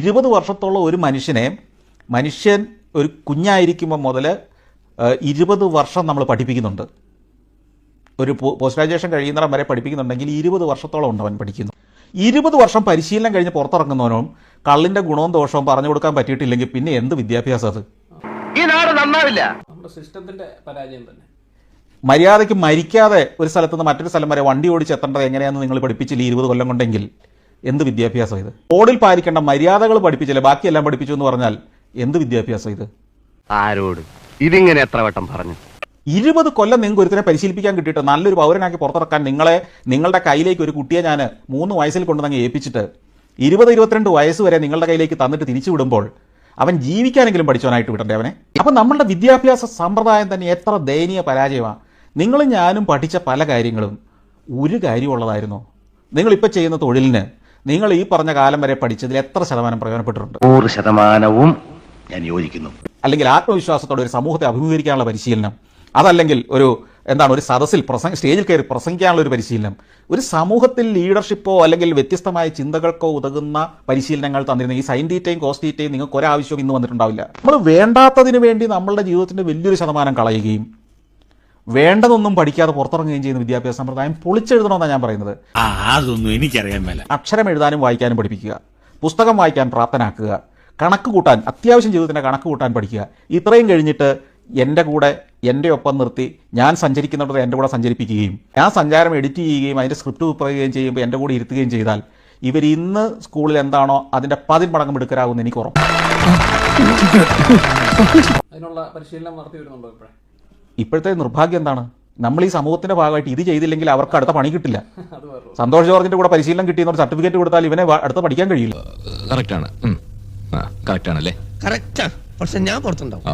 20 വർഷത്തോളം ഒരു മനുഷ്യൻ ഒരു കുഞ്ഞായിരിക്കുമ്പോൾ മുതൽ 20 വർഷം നമ്മൾ പഠിപ്പിക്കുന്നുണ്ട്. ഒരു പോസ്റ്റ് ഗ്രാജുവേഷൻ കഴിയുന്നിടം വരെ പഠിപ്പിക്കുന്നുണ്ടെങ്കിൽ 20 വർഷത്തോളം ഉണ്ട് അവൻ പഠിക്കുന്നു. 20 വർഷം പരിശീലനം കഴിഞ്ഞ് പുറത്തിറങ്ങുന്നവനും കള്ളിൻ്റെ ഗുണവും ദോഷവും പറഞ്ഞു കൊടുക്കാൻ പറ്റിയിട്ടില്ലെങ്കിൽ പിന്നെ എന്ത് വിദ്യാഭ്യാസം അത്? ഈ നാട് നന്നാവില്ല. നമ്മുടെ സിസ്റ്റത്തിന്റെ പരാജയം തന്നെ. മര്യാദയ്ക്ക് മരിക്കാതെ ഒരു സ്ഥലത്ത് നിന്ന് മറ്റൊരു സ്ഥലം വരെ വണ്ടി ഓടിച്ച് എത്തേണ്ടത് എങ്ങനെയാണെന്ന് നിങ്ങൾ പഠിപ്പിച്ചില്ല 20 കൊല്ലം കൊണ്ടെങ്കിൽ എന്ത് വിദ്യാഭ്യാസം ഇത്? റോഡിൽ പാലിക്കേണ്ട മര്യാദകൾ പഠിപ്പിച്ചില്ല, ബാക്കിയെല്ലാം പഠിപ്പിച്ചു എന്ന് പറഞ്ഞാൽ എന്ത് വിദ്യാഭ്യാസം ഇത്? ആരോട് ഇതിങ്ങനെ എത്ര വട്ടം പറഞ്ഞു? 20 കൊല്ലം നിങ്ങൾക്ക് ഒരുത്തനെ പരിശീലിപ്പിക്കാൻ കിട്ടിയിട്ട് നല്ലൊരു പൗരനാക്കി പുറത്തിറക്കാൻ നിങ്ങളുടെ കയ്യിലേക്ക് ഒരു കുട്ടിയെ ഞാൻ 3 വയസ്സിൽ കൊണ്ടുവന്ന് ഏൽപ്പിച്ചിട്ട് 20-22 വയസ്സ് വരെ നിങ്ങളുടെ കയ്യിലേക്ക് തന്നിട്ട് തിരിച്ചു വിടുമ്പോൾ അവൻ ജീവിക്കാനെങ്കിലും പഠിച്ചവനായിട്ട് വിടണ്ടേ അവനെ? അപ്പം നമ്മളുടെ വിദ്യാഭ്യാസ സമ്പ്രദായം തന്നെ എത്ര ദയനീയ പരാജയമാണ്. നിങ്ങളും ഞാനും പഠിച്ച പല കാര്യങ്ങളും ഒരു കാര്യമുള്ളതായിരുന്നോ? നിങ്ങളിപ്പോൾ ചെയ്യുന്ന തൊഴിലിന് നിങ്ങൾ ഈ പറഞ്ഞ കാലം വരെ പഠിച്ചതിൽ എത്ര ശതമാനം പ്രയോജനപ്പെട്ടിട്ടുണ്ട്? 100% ഞാൻ യോജിക്കുന്നു. അല്ലെങ്കിൽ ആത്മവിശ്വാസത്തോടെ ഒരു സമൂഹത്തെ അഭിമുഖീകരിക്കാനുള്ള പരിശീലനം, അതല്ലെങ്കിൽ ഒരു സദസ്സിൽ സ്റ്റേജിൽ കയറി പ്രസംഗിക്കാനുള്ള ഒരു പരിശീലനം, ഒരു സമൂഹത്തിൽ ലീഡർഷിപ്പോ അല്ലെങ്കിൽ വ്യത്യസ്തമായ ചിന്തകൾക്കോ ഉതകുന്ന പരിശീലനങ്ങൾ തന്നിരുന്ന ഈ സൈൻ തീറ്റയും കോസ് തീറ്റയും നിങ്ങൾക്ക് ഒരാവശ്യവും ഇന്ന് വന്നിട്ടുണ്ടാവില്ല. നമ്മൾ വേണ്ടാത്തതിന് വേണ്ടി നമ്മളുടെ ജീവിതത്തിന്റെ വലിയൊരു ശതമാനം കളയുകയും വേണ്ടതൊന്നും പഠിക്കാതെ പുറത്തിറങ്ങുകയും ചെയ്യുന്ന വിദ്യാഭ്യാസ സമ്പ്രദായം പൊളിച്ചെഴുതണമെന്നാണ് ഞാൻ പറയുന്നത്. അതൊന്നും എനിക്കറിയാൻ മേല. അക്ഷരം എഴുതാനും വായിക്കാനും പഠിപ്പിക്കുക, പുസ്തകം വായിക്കാൻ പ്രാപ്തനാക്കുക, കണക്ക് കൂട്ടാൻ, അത്യാവശ്യം ജീവിതത്തിന്റെ കണക്ക് കൂട്ടാൻ പഠിക്കുക. ഇത്രയും കഴിഞ്ഞിട്ട് എൻ്റെ ഒപ്പം നിർത്തി ഞാൻ സഞ്ചരിക്കുന്നിടത്ത് എൻ്റെ കൂടെ സഞ്ചരിപ്പിക്കുകയും ഞാൻ സഞ്ചാരം എഡിറ്റ് ചെയ്യുകയും അതിൻ്റെ സ്ക്രിപ്റ്റ് പറയുകയും ചെയ്യുമ്പോൾ എൻ്റെ കൂടെ ഇരുത്തുകയും ചെയ്താൽ ഇവർ ഇന്ന് സ്കൂളിൽ എന്താണോ അതിൻ്റെ 10 മടങ്ങ് മിടുക്കരാകുമെന്ന് എനിക്ക് ഉറപ്പ്. അതിനുള്ള പരിശീലനം നടത്തി വരുന്നുണ്ടോ ഇപ്പോഴേ? ഇപ്പോഴത്തെ നിർഭാഗ്യം എന്താണ്? നമ്മൾ ഈ സമൂഹത്തിന്റെ ഭാഗമായിട്ട് ഇത് ചെയ്തില്ലെങ്കിൽ അവർക്ക് അടുത്ത പണി കിട്ടില്ല. സന്തോഷ് ജോർജിന്റെ കൂടെ പരിശീലനം കിട്ടിയെന്ന ഒരു സർട്ടിഫിക്കറ്റ് കൊടുത്താൽ ഇവനെ അടുത്ത പഠിക്കാൻ കഴിയില്ല. കറക്റ്റാണ്. കറക്റ്റാണല്ലേ? കറക്റ്റാ, പക്ഷെ ഞാൻ പുറത്തുണ്ടാവും.